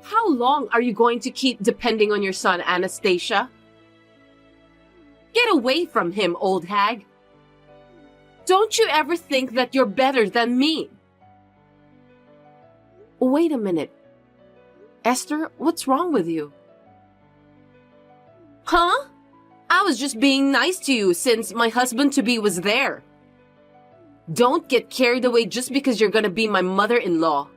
How long are you going to keep depending on your son, Anastasia? Get away from him, old hag. Don't you ever think that you're better than me? Wait a minute. Esther, what's wrong with you? Huh? I was just being nice to you since my husband-to-be was there. Don't get carried away just because you're gonna be my mother-in-law.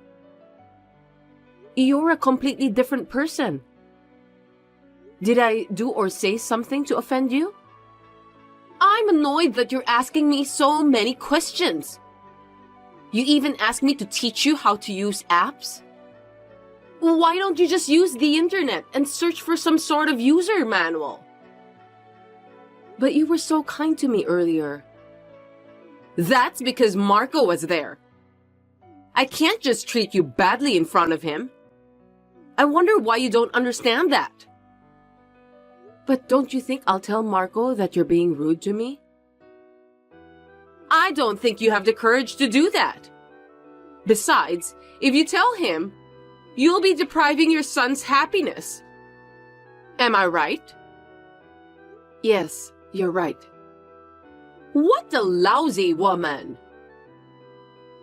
You're a completely different person. Did I do or say something to offend you? I'm annoyed that you're asking me so many questions. You even asked me to teach you how to use apps? Why don't you just use the internet and search for some sort of user manual? But you were so kind to me earlier. That's because Marco was there. I can't just treat you badly in front of him. I wonder why you don't understand that. But don't you think I'll tell Marco that you're being rude to me? I don't think you have the courage to do that. Besides, if you tell him, you'll be depriving your son's happiness. Am I right? Yes, you're right. What a lousy woman!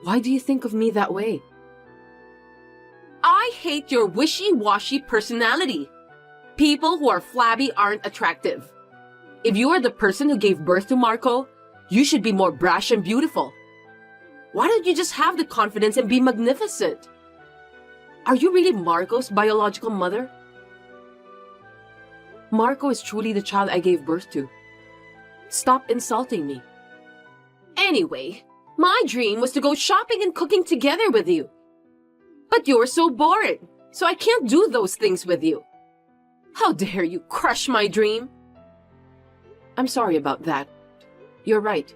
Why do you think of me that way? I hate your wishy-washy personality. People who are flabby aren't attractive. If you are the person who gave birth to Marco, you should be more brash and beautiful. Why don't you just have the confidence and be magnificent? Are you really Marco's biological mother? Marco is truly the child I gave birth to. Stop insulting me. Anyway, my dream was to go shopping and cooking together with you. But you're so boring, so I can't do those things with you. How dare you crush my dream? I'm sorry about that. You're right.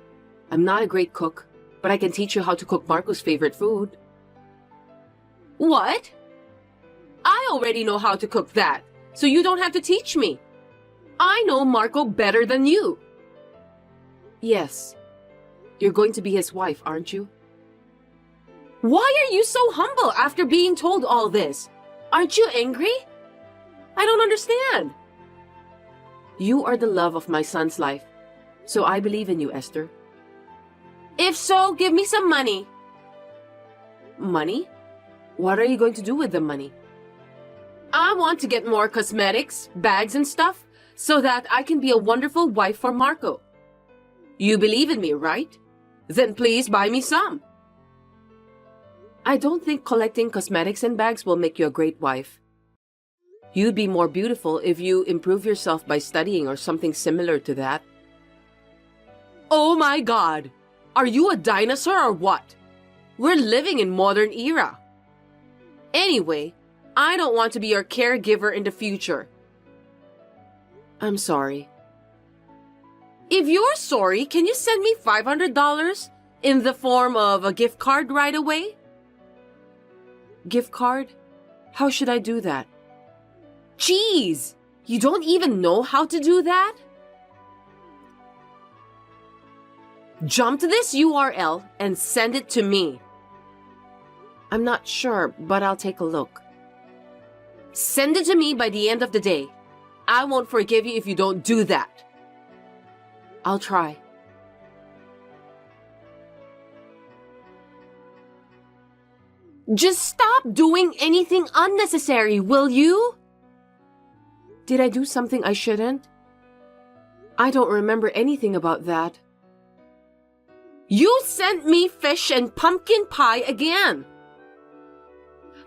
I'm not a great cook, but I can teach you how to cook Marco's favorite food. What? I already know how to cook that, so you don't have to teach me. I know Marco better than you. Yes. You're going to be his wife, aren't you? Why are you so humble after being told all this? Aren't you angry? I don't understand. You are the love of my son's life, so I believe in you, Esther. If so, give me some money. Money? What are you going to do with the money? I want to get more cosmetics, bags and stuff, so that I can be a wonderful wife for Marco. You believe in me, right? Then please buy me some. I don't think collecting cosmetics and bags will make you a great wife. You'd be more beautiful if you improve yourself by studying or something similar to that. Oh my God! Are you a dinosaur or what? We're living in modern era. Anyway, I don't want to be your caregiver in the future. I'm sorry. If you're sorry, can you send me $500 in the form of a gift card right away? Gift card? How should I do that? Jeez! You don't even know how to do that? Jump to this URL and send it to me. I'm not sure, but I'll take a look. Send it to me by the end of the day. I won't forgive you if you don't do that. I'll try. Just stop doing anything unnecessary, will you? Did I do something I shouldn't? I don't remember anything about that. You sent me fish and pumpkin pie again.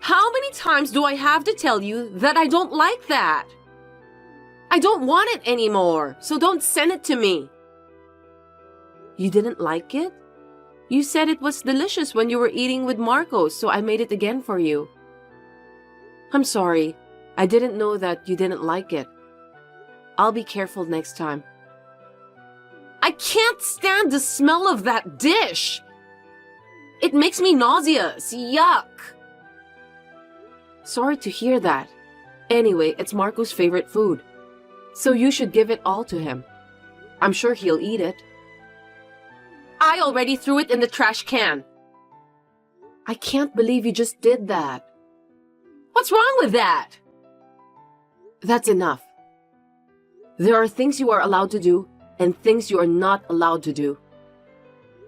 How many times do I have to tell you that I don't like that? I don't want it anymore, so don't send it to me. You didn't like it? You said it was delicious when you were eating with Marco, so I made it again for you. I'm sorry. I didn't know that you didn't like it. I'll be careful next time. I can't stand the smell of that dish. It makes me nauseous. Yuck. Sorry to hear that. Anyway, it's Marco's favorite food, so you should give it all to him. I'm sure he'll eat it. I already threw it in the trash can. I can't believe you just did that. What's wrong with that? That's enough. There are things you are allowed to do and things you are not allowed to do.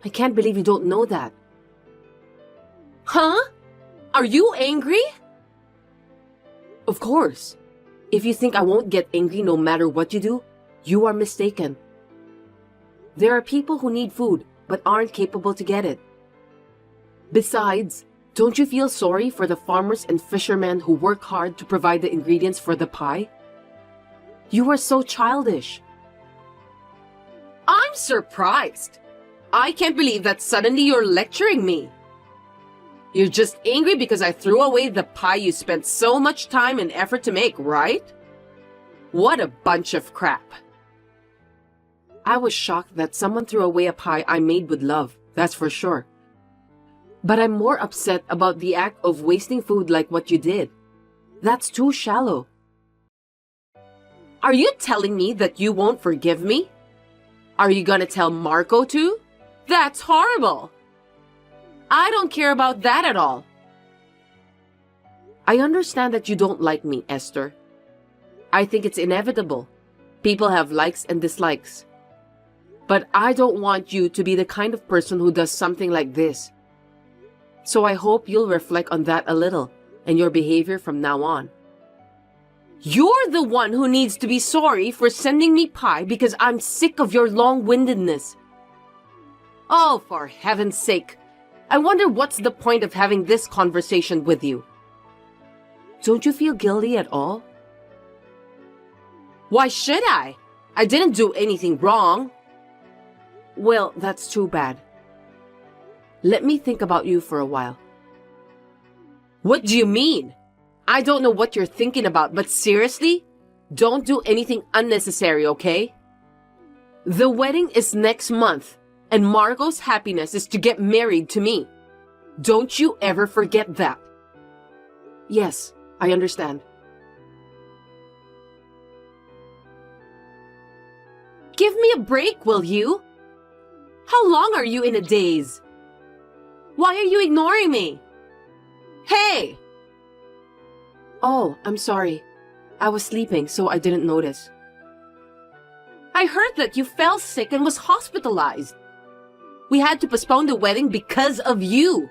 I can't believe you don't know that. Huh? Are you angry? Of course. If you think I won't get angry no matter what you do, you are mistaken. There are people who need food but aren't capable to get it. Besides, don't you feel sorry for the farmers and fishermen who work hard to provide the ingredients for the pie? You are so childish. I'm surprised. I can't believe that suddenly you're lecturing me. You're just angry because I threw away the pie you spent so much time and effort to make, right? What a bunch of crap. I was shocked that someone threw away a pie I made with love, that's for sure. But I'm more upset about the act of wasting food like what you did. That's too shallow. Are you telling me that you won't forgive me? Are you gonna tell Marco too? That's horrible. I don't care about that at all. I understand that you don't like me, Esther. I think it's inevitable. People have likes and dislikes. But I don't want you to be the kind of person who does something like this. So I hope you'll reflect on that a little and your behavior from now on. You're the one who needs to be sorry for sending me pie because I'm sick of your long-windedness. Oh, for heaven's sake. I wonder what's the point of having this conversation with you. Don't you feel guilty at all? Why should I? I didn't do anything wrong. Well, that's too bad. Let me think about you for a while. What do you mean? I don't know what you're thinking about, but seriously? Don't do anything unnecessary, okay? The wedding is next month, and Marco's happiness is to get married to me. Don't you ever forget that. Yes, I understand. Give me a break, will you? How long are you in a daze? Why are you ignoring me? Hey! Oh, I'm sorry. I was sleeping, so I didn't notice. I heard that you fell sick and was hospitalized. We had to postpone the wedding because of you.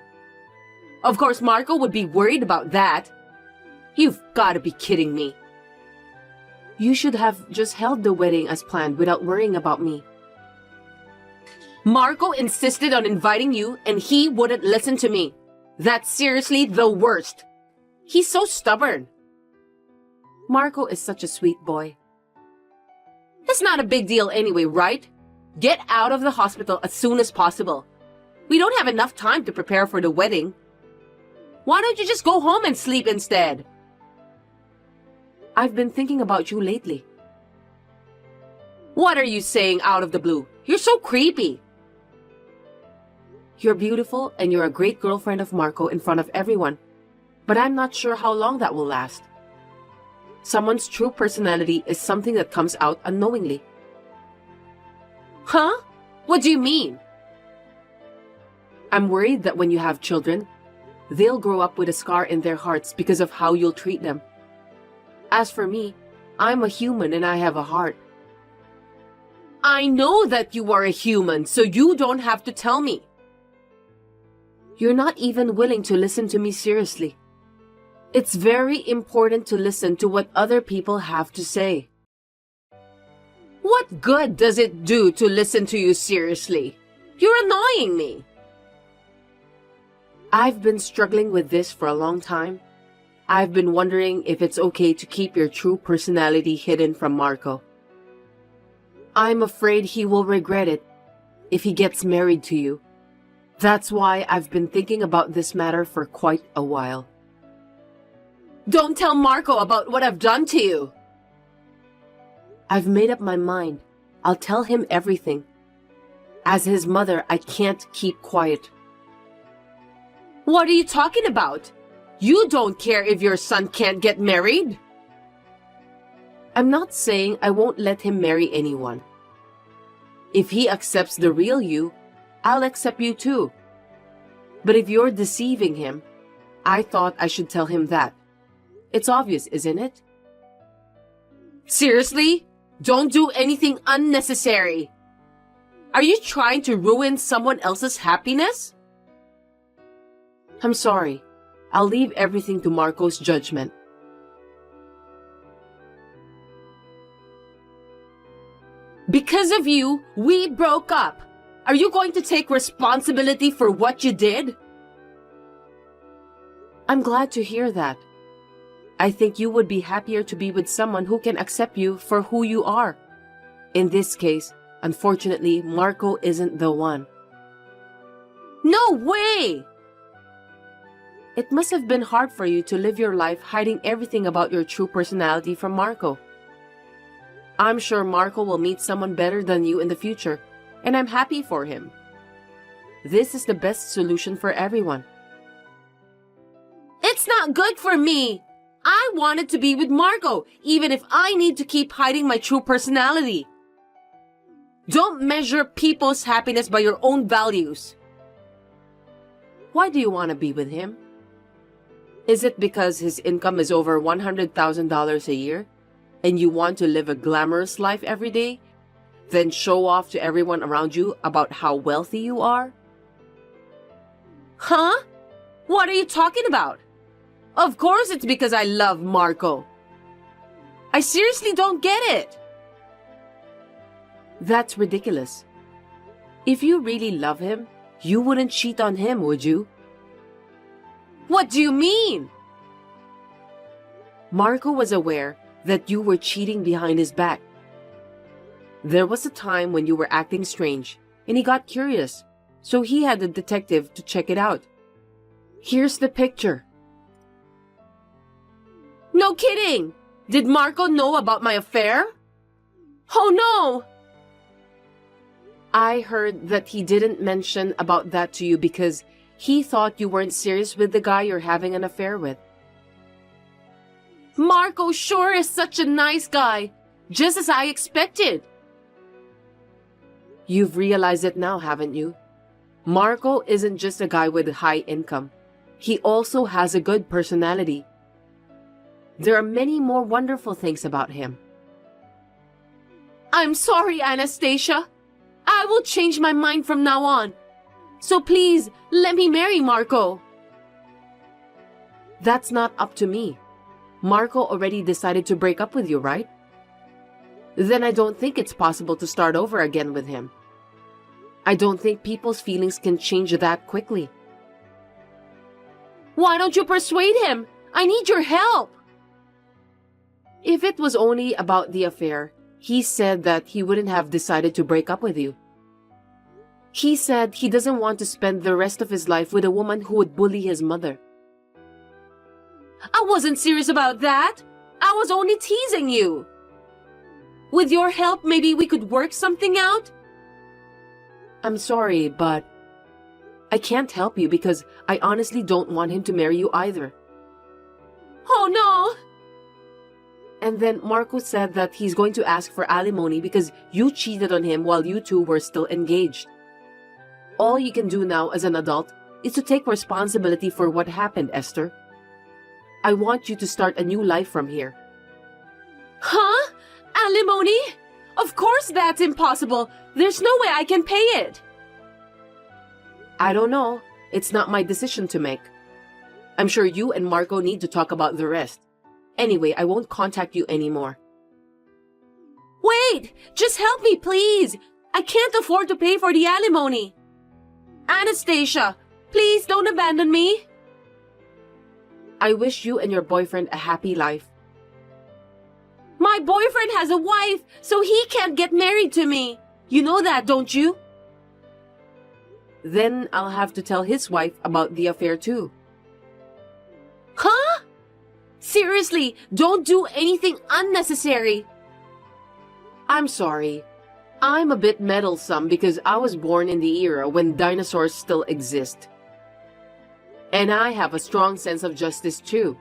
Of course, Marco would be worried about that. You've got to be kidding me. You should have just held the wedding as planned without worrying about me. Marco insisted on inviting you and he wouldn't listen to me. That's seriously the worst. He's so stubborn. Marco is such a sweet boy. It's not a big deal anyway, right? Get out of the hospital as soon as possible. We don't have enough time to prepare for the wedding. Why don't you just go home and sleep instead? I've been thinking about you lately. What are you saying out of the blue? You're so creepy. You're beautiful and you're a great girlfriend of Marco in front of everyone. But I'm not sure how long that will last. Someone's true personality is something that comes out unknowingly. Huh? What do you mean? I'm worried that when you have children, they'll grow up with a scar in their hearts because of how you'll treat them. As for me, I'm a human and I have a heart. I know that you are a human, so you don't have to tell me. You're not even willing to listen to me seriously. It's very important to listen to what other people have to say. What good does it do to listen to you seriously? You're annoying me. I've been struggling with this for a long time. I've been wondering if it's okay to keep your true personality hidden from Marco. I'm afraid he will regret it if he gets married to you. That's why I've been thinking about this matter for quite a while. Don't tell Marco about what I've done to you. I've made up my mind. I'll tell him everything. As his mother, I can't keep quiet. What are you talking about? You don't care if your son can't get married? I'm not saying I won't let him marry anyone. If he accepts the real you, I'll accept you too. But if you're deceiving him, I thought I should tell him that. It's obvious, isn't it? Seriously? Don't do anything unnecessary. Are you trying to ruin someone else's happiness? I'm sorry. I'll leave everything to Marco's judgment. Because of you, we broke up. Are you going to take responsibility for what you did? I'm glad to hear that. I think you would be happier to be with someone who can accept you for who you are. In this case, unfortunately, Marco isn't the one. No way! It must have been hard for you to live your life hiding everything about your true personality from Marco. I'm sure Marco will meet someone better than you in the future, and I'm happy for him. This is the best solution for everyone. It's not good for me! I wanted to be with Marco, even if I need to keep hiding my true personality. Don't measure people's happiness by your own values. Why do you want to be with him? Is it because his income is over $100,000 a year, and you want to live a glamorous life every day, then show off to everyone around you about how wealthy you are? Huh? What are you talking about? Of course it's because I love Marco. I seriously don't get it. That's ridiculous. If you really love him, you wouldn't cheat on him, would you? What do you mean? Marco was aware that you were cheating behind his back. There was a time when you were acting strange, and he got curious, so he had a detective to check it out. Here's the picture. No kidding! Did Marco know about my affair? Oh no! I heard that he didn't mention about that to you because he thought you weren't serious with the guy you're having an affair with. Marco sure is such a nice guy, just as I expected. You've realized it now, haven't you? Marco isn't just a guy with a high income. He also has a good personality. There are many more wonderful things about him. I'm sorry, Anastasia. I will change my mind from now on. So please, let me marry Marco. That's not up to me. Marco already decided to break up with you, right? Then I don't think it's possible to start over again with him. I don't think people's feelings can change that quickly. Why don't you persuade him? I need your help. If it was only about the affair, he said that he wouldn't have decided to break up with you. He said he doesn't want to spend the rest of his life with a woman who would bully his mother. I wasn't serious about that. I was only teasing you. With your help, maybe we could work something out? I'm sorry, but I can't help you because I honestly don't want him to marry you either. Oh no! And then Marco said that he's going to ask for alimony because you cheated on him while you two were still engaged. All you can do now as an adult is to take responsibility for what happened, Esther. I want you to start a new life from here. Huh? Alimony? Of course that's impossible. There's no way I can pay it. I don't know. It's not my decision to make. I'm sure you and Marco need to talk about the rest. Anyway, I won't contact you anymore. Wait! Just help me, please! I can't afford to pay for the alimony. Anastasia, please don't abandon me. I wish you and your boyfriend a happy life. My boyfriend has a wife, so he can't get married to me. You know that, don't you? Then I'll have to tell his wife about the affair too. Huh? Seriously, don't do anything unnecessary. I'm sorry. I'm a bit meddlesome because I was born in the era when dinosaurs still exist. And I have a strong sense of justice too.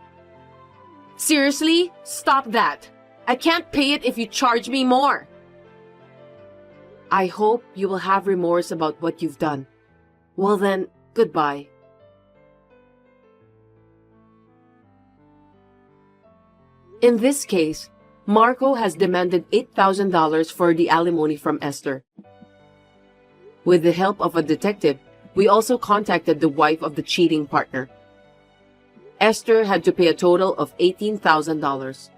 Seriously, stop that. I can't pay it if you charge me more. I hope you will have remorse about what you've done. Well then, goodbye. In this case, Marco has demanded $8,000 for the alimony from Esther. With the help of a detective, we also contacted the wife of the cheating partner. Esther had to pay a total of $18,000.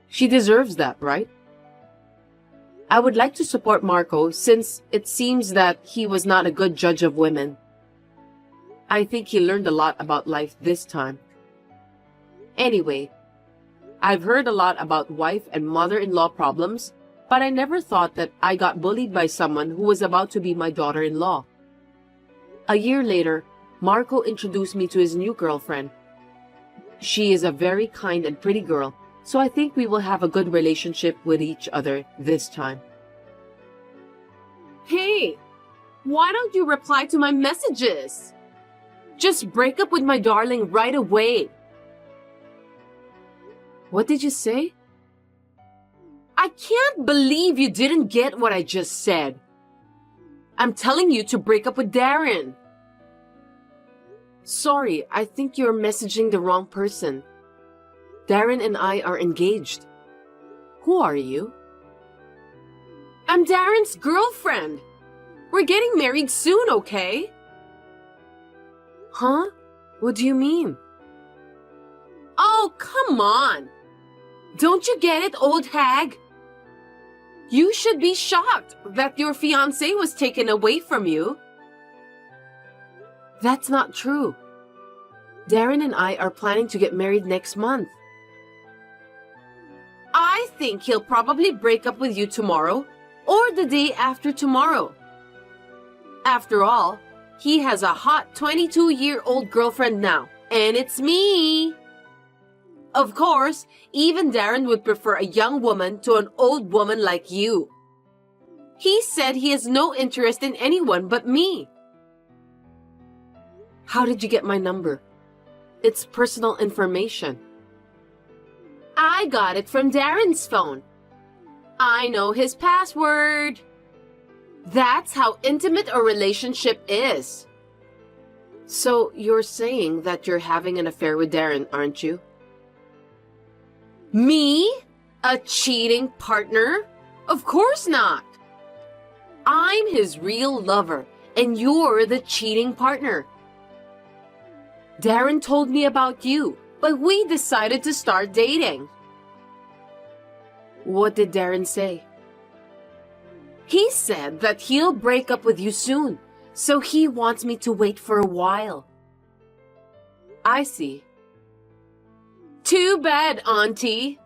She deserves that, right? I would like to support Marco since it seems that he was not a good judge of women. I think he learned a lot about life this time. Anyway, I've heard a lot about wife and mother-in-law problems, but I never thought that I got bullied by someone who was about to be my daughter-in-law. A year later, Marco introduced me to his new girlfriend. She is a very kind and pretty girl, so I think we will have a good relationship with each other this time. Hey, why don't you reply to my messages? Just break up with my darling right away. What did you say? I can't believe you didn't get what I just said. I'm telling you to break up with Darren. Sorry, I think you're messaging the wrong person. Darren and I are engaged. Who are you? I'm Darren's girlfriend. We're getting married soon, okay? Huh? What do you mean? Oh, come on. Don't you get it, old hag? You should be shocked that your fiancé was taken away from you. That's not true. Darren and I are planning to get married next month. I think he'll probably break up with you tomorrow or the day after tomorrow. After all, he has a hot 22-year-old girlfriend now, and it's me. Of course, even Darren would prefer a young woman to an old woman like you. He said he has no interest in anyone but me. How did you get my number? It's personal information. I got it from Darren's phone. I know his password. That's how intimate a relationship is. So you're saying that you're having an affair with Darren, aren't you? Me? A cheating partner? Of course not. I'm his real lover, and you're the cheating partner. Darren told me about you, but we decided to start dating. What did Darren say? He said that he'll break up with you soon, so he wants me to wait for a while. I see. Too bad, Auntie.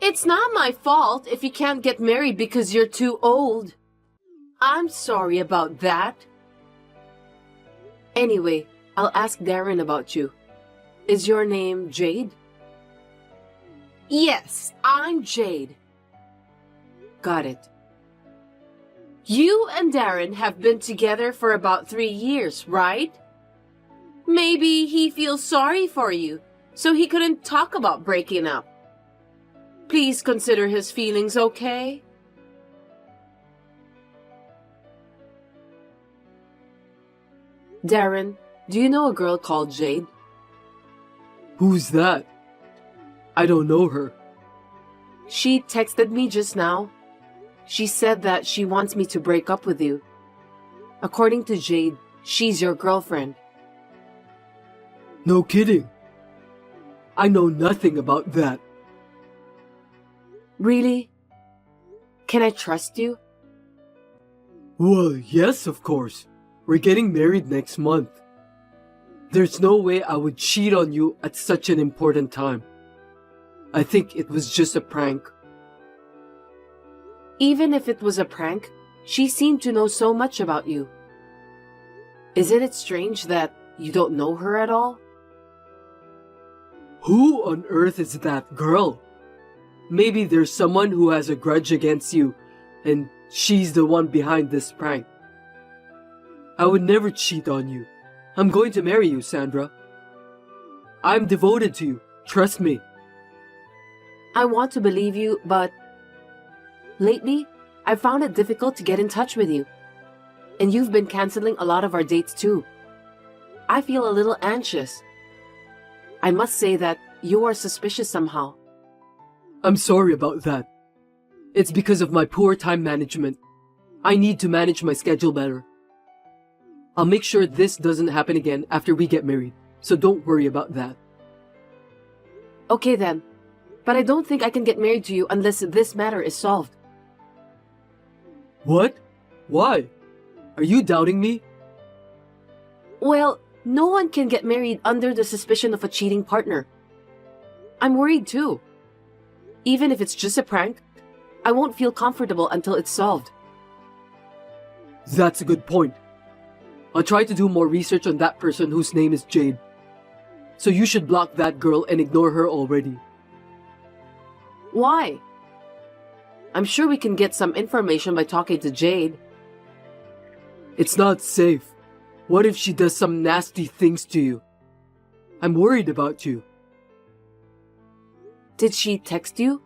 It's not my fault if you can't get married because you're too old. I'm sorry about that. Anyway, I'll ask Darren about you. Is your name Jade? Yes, I'm Jade. Got it. You and Darren have been together for about 3 years, right? Maybe he feels sorry for you, so he couldn't talk about breaking up. Please consider his feelings, okay? Darren, do you know a girl called Jade? Who's that? I don't know her. She texted me just now. She said that she wants me to break up with you. According to Jade, she's your girlfriend. No kidding. I know nothing about that. Really? Can I trust you? Well, yes, of course. We're getting married next month. There's no way I would cheat on you at such an important time. I think it was just a prank. Even if it was a prank, she seemed to know so much about you. Isn't it strange that you don't know her at all? Who on earth is that girl? Maybe there's someone who has a grudge against you, and she's the one behind this prank. I would never cheat on you. I'm going to marry you, Sandra. I'm devoted to you. Trust me. I want to believe you, but lately, I've found it difficult to get in touch with you. And you've been canceling a lot of our dates too. I feel a little anxious. I must say that you are suspicious somehow. I'm sorry about that. It's because of my poor time management. I need to manage my schedule better. I'll make sure this doesn't happen again after we get married, so don't worry about that. Okay then. But I don't think I can get married to you unless this matter is solved. What? Why? Are you doubting me? Well, no one can get married under the suspicion of a cheating partner. I'm worried too. Even if it's just a prank, I won't feel comfortable until it's solved. That's a good point. I'll try to do more research on that person whose name is Jade. So you should block that girl and ignore her already. Why? I'm sure we can get some information by talking to Jade. It's not safe. What if she does some nasty things to you? I'm worried about you. Did she text you?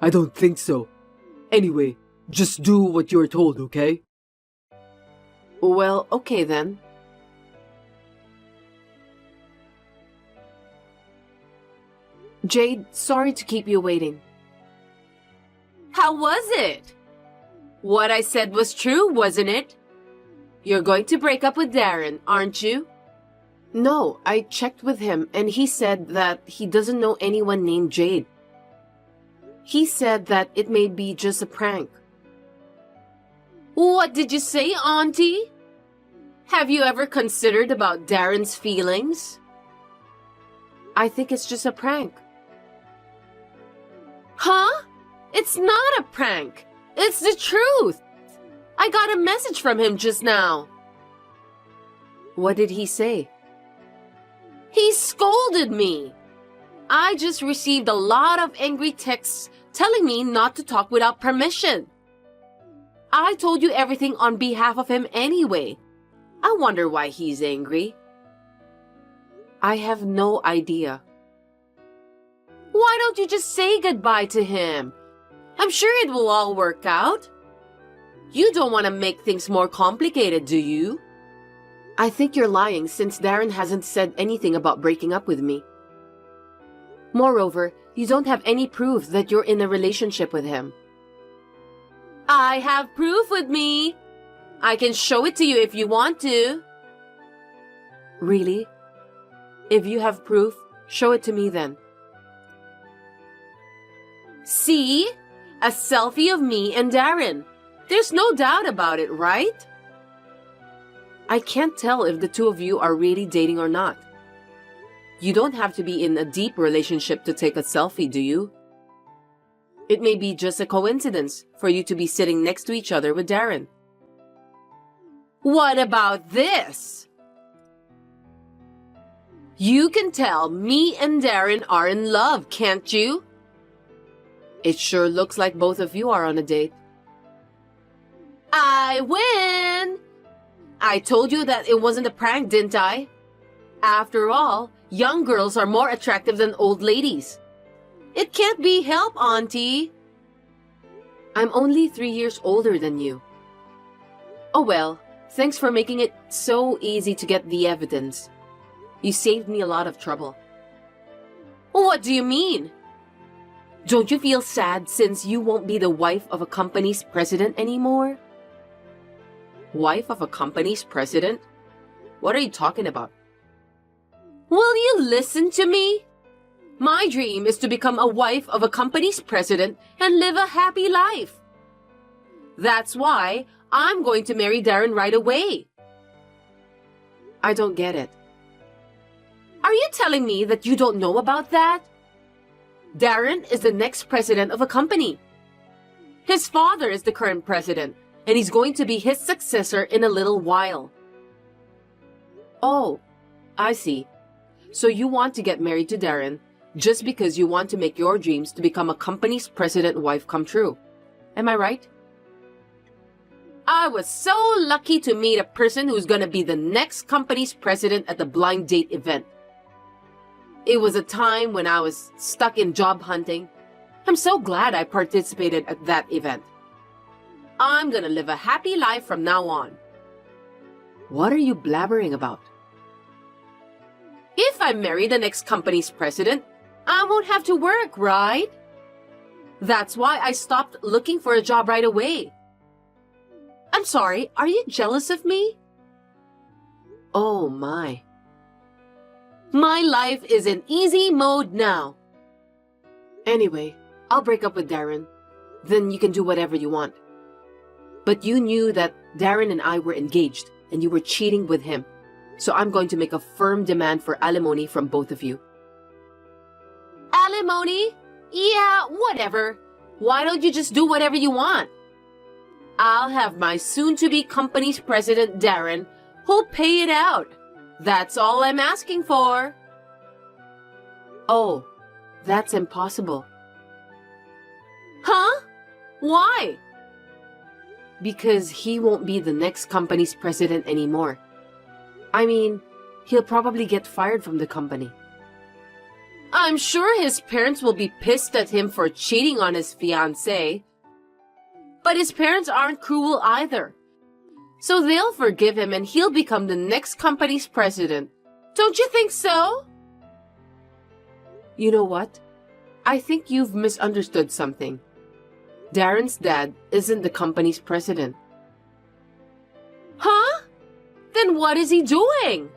I don't think so. Anyway, just do what you're told, okay? Well, okay then. Jade, sorry to keep you waiting. How was it? What I said was true, wasn't it? You're going to break up with Darren, aren't you? No, I checked with him and he said that he doesn't know anyone named Jade. He said that it may be just a prank. What did you say, Auntie? Have you ever considered about Darren's feelings? I think it's just a prank. Huh? It's not a prank. It's the truth. I got a message from him just now. What did he say? He scolded me. I just received a lot of angry texts telling me not to talk without permission. I told you everything on behalf of him anyway. I wonder why he's angry. I have no idea. Why don't you just say goodbye to him? I'm sure it will all work out. You don't want to make things more complicated, do you? I think you're lying since Darren hasn't said anything about breaking up with me. Moreover, you don't have any proof that you're in a relationship with him. I have proof with me. I can show it to you if you want to. Really? If you have proof, show it to me then. See? A selfie of me and Darren. There's no doubt about it, right? I can't tell if the two of you are really dating or not. You don't have to be in a deep relationship to take a selfie, do you? It may be just a coincidence for you to be sitting next to each other with Darren. What about this? You can tell me and Darren are in love, can't you? It sure looks like both of you are on a date. I win! I told you that it wasn't a prank, didn't I? After all, young girls are more attractive than old ladies. It can't be helped, Auntie. I'm only 3 years older than you. Oh well, thanks for making it so easy to get the evidence. You saved me a lot of trouble. What do you mean? Don't you feel sad since you won't be the wife of a company's president anymore? Wife of a company's president? What are you talking about? Will you listen to me? My dream is to become a wife of a company's president and live a happy life. That's why I'm going to marry Darren right away. I don't get it. Are you telling me that you don't know about that? Darren is the next president of a company. His father is the current president, and he's going to be his successor in a little while. Oh, I see. So you want to get married to Darren just because you want to make your dreams to become a company's president wife come true. Am I right? I was so lucky to meet a person who's going to be the next company's president at the blind date event. It was a time when I was stuck in job hunting. I'm so glad I participated at that event. I'm gonna live a happy life from now on. What are you blabbering about? If I marry the next company's president, I won't have to work, right? That's why I stopped looking for a job right away. I'm sorry, are you jealous of me? Oh my. My life is in easy mode now. Anyway, I'll break up with Darren. Then you can do whatever you want. But you knew that Darren and I were engaged and you were cheating with him. So I'm going to make a firm demand for alimony from both of you. Alimony? Yeah, whatever. Why don't you just do whatever you want? I'll have my soon-to-be company's president, Darren, who'll pay it out. That's all I'm asking for. Oh, that's impossible. Huh? Why? Because he won't be the next company's president anymore. I mean, he'll probably get fired from the company. I'm sure his parents will be pissed at him for cheating on his fiancée. But his parents aren't cruel either. So they'll forgive him and he'll become the next company's president. Don't you think so? You know what? I think you've misunderstood something. Darren's dad isn't the company's president. Huh? Then what is he doing?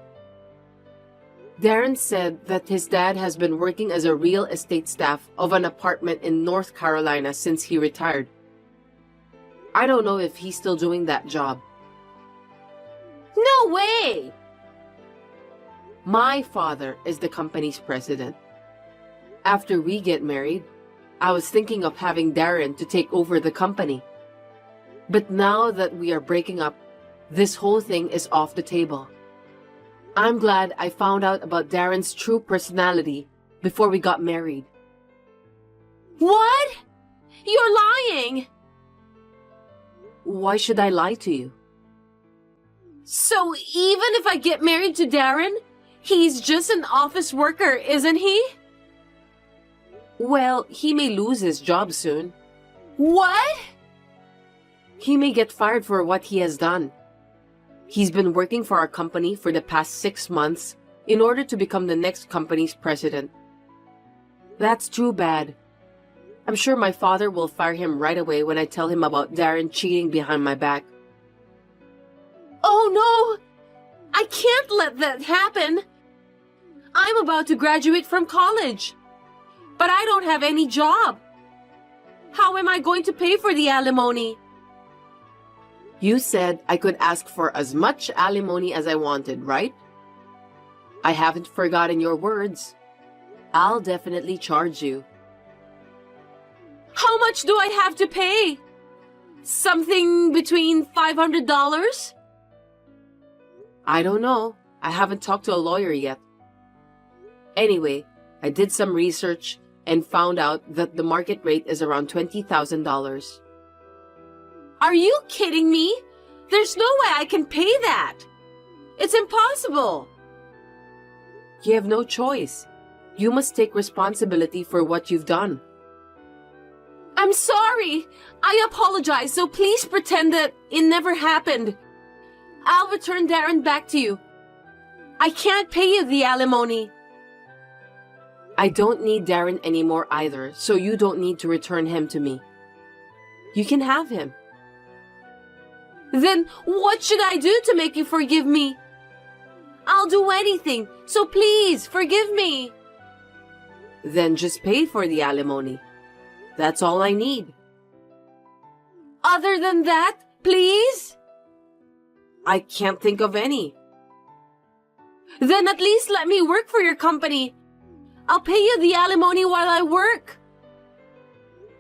Darren said that his dad has been working as a real estate staff of an apartment in North Carolina since he retired. I don't know if he's still doing that job. No way! My father is the company's president. After we get married, I was thinking of having Darren to take over the company. But now that we are breaking up, this whole thing is off the table. I'm glad I found out about Darren's true personality before we got married. What? You're lying! Why should I lie to you? So even if I get married to Darren, he's just an office worker, isn't he? Well, he may lose his job soon. What? He may get fired for what he has done. He's been working for our company for the past 6 months in order to become the next company's president. That's too bad. I'm sure my father will fire him right away when I tell him about Darren cheating behind my back. Oh no! I can't let that happen! I'm about to graduate from college, but I don't have any job. How am I going to pay for the alimony? You said I could ask for as much alimony as I wanted, right? I haven't forgotten your words. I'll definitely charge you. How much do I have to pay? Something between $500? I don't know. I haven't talked to a lawyer yet. Anyway, I did some research and found out that the market rate is around $20,000. Are you kidding me? There's no way I can pay that. It's impossible. You have no choice. You must take responsibility for what you've done. I'm sorry. I apologize, so please pretend that it never happened. I'll return Darren back to you. I can't pay you the alimony. I don't need Darren anymore either, so you don't need to return him to me. You can have him. Then what should I do to make you forgive me? I'll do anything, so please forgive me. Then just pay for the alimony. That's all I need. Other than that, please? I can't think of any. Then at least let me work for your company. I'll pay you the alimony while I work.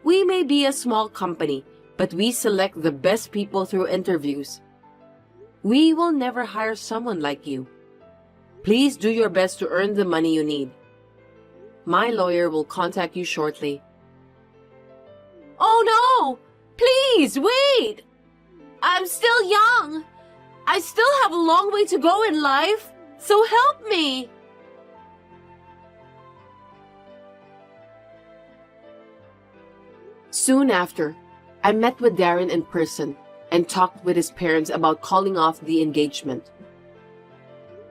We may be a small company, but we select the best people through interviews. We will never hire someone like you. Please do your best to earn the money you need. My lawyer will contact you shortly. Oh no! Please, wait! I'm still young. I still have a long way to go in life, so help me. Soon after, I met with Darren in person and talked with his parents about calling off the engagement.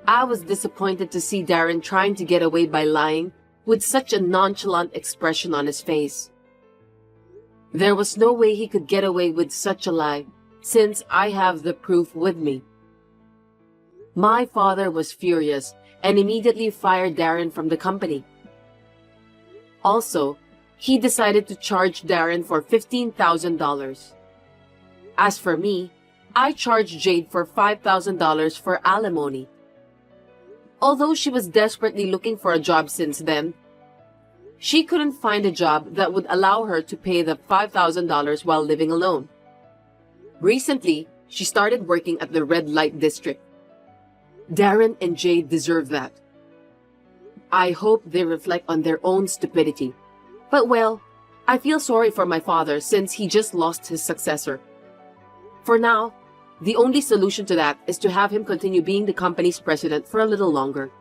I was disappointed to see Darren trying to get away by lying with such a nonchalant expression on his face. There was no way he could get away with such a lie, since I have the proof with me. My father was furious and immediately fired Darren from the company. Also, he decided to charge Darren for $15,000. As for me, I charged Jade for $5,000 for alimony. Although she was desperately looking for a job since then, she couldn't find a job that would allow her to pay the $5,000 while living alone. Recently, she started working at the red light district. Darren and Jade deserve that. I hope they reflect on their own stupidity. But well, I feel sorry for my father since he just lost his successor. For now, the only solution to that is to have him continue being the company's president for a little longer.